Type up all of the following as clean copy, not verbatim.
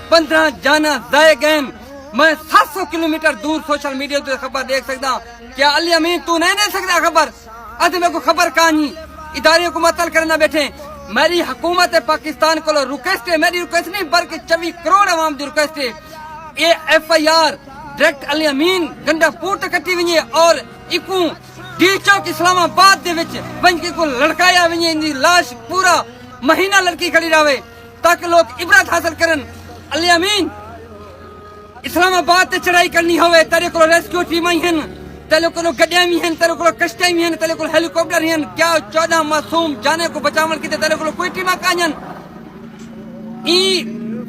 15 جانا ضائع گئے. میں 700 کلومیٹر دور سوشل میڈیا تے خبر دیکھ سکتا. کیا علی امین تو نہیں دے سکتا خبر؟ اد میں کو خبر کہانی ادارے کو معطل کرنا بیٹھے. میری حکومت پاکستان کو ریکویسٹ ہے, میری ریکویسٹ نہیں بلکہ 24 کروڑ عوام دی ریکویسٹ ہے. A F I R direct Ali Amin Gandapur تے کٹی ونجے اور اکو ڈی چوک اسلام آباد دے وچ ونج کے کو لڑکایا ونجے. ان دی لاش پورا مہینہ لڑکی کھڑی رہے تاکہ لوگ عبرت حاصل کرن. علی امین اسلام آباد تے چڑھائی کرنی ہوئے تیرے کو ریسکیو ٹیم ہی ہیں, تیرے کو گڈیاں بھی ہیں, تیرے کو کشتیاں بھی ہیں, تیرے کو ہیلی کاپٹر ہیں. کیا 14 معصوم جانے کو بچاون کی تیرے کو کوئی ٹیمہ کانین؟ ای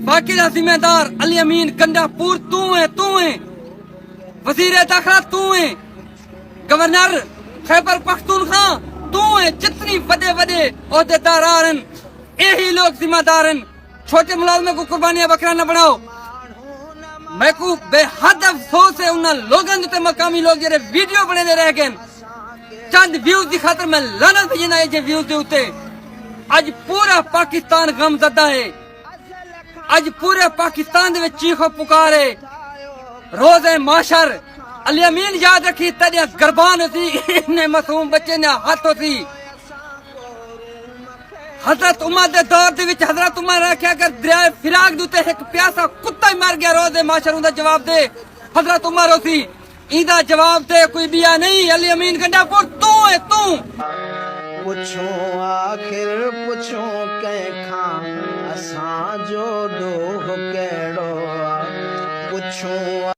باقی ذمہ دار علی امین گنڈا پور تو ہے, وزیر داخلہ تو ہے, گورنر خیبر پختونخوا تو ہے. جتنی بڑے بڑے عہدیدار ہیں یہی لوگ ذمہ دار ہیں. چھوٹے ملازموں کو قربانیاں بکرا نہ بناؤ. میں کو بے حد افسوس ہے ان لوگوں تے مقامی لوگ جڑے ویڈیو بنے دے رہ گئے چند ویوز دی خاطر. میں لعنت بھیجنا ہے جے ویوز دے اوتے. اج پورا پاکستان غم زدہ ہے, اج پورے پاکستان دے وچ چیخ و پکار ہے. روز معاشر علی امین یاد رکھی تیرے گربان ہوتی نے معصوم بچے نے ہاتھ ہوتی. حضرت عمر دے دور دے وچ حضرت عمر نے کیا اگر دریائے فراق دوتے ایک پیاسا کتا ہی مر گیا روز معاشر اوندا جواب دے حضرت عمر ہوتی. ایندا جواب دے کوئی دیا نہیں. علی امین گنڈا پور تو ہے تو. پوچھوں آخر پوچھوں کہ کھاں اساں جو ڈوہ کیڑو پوچھوں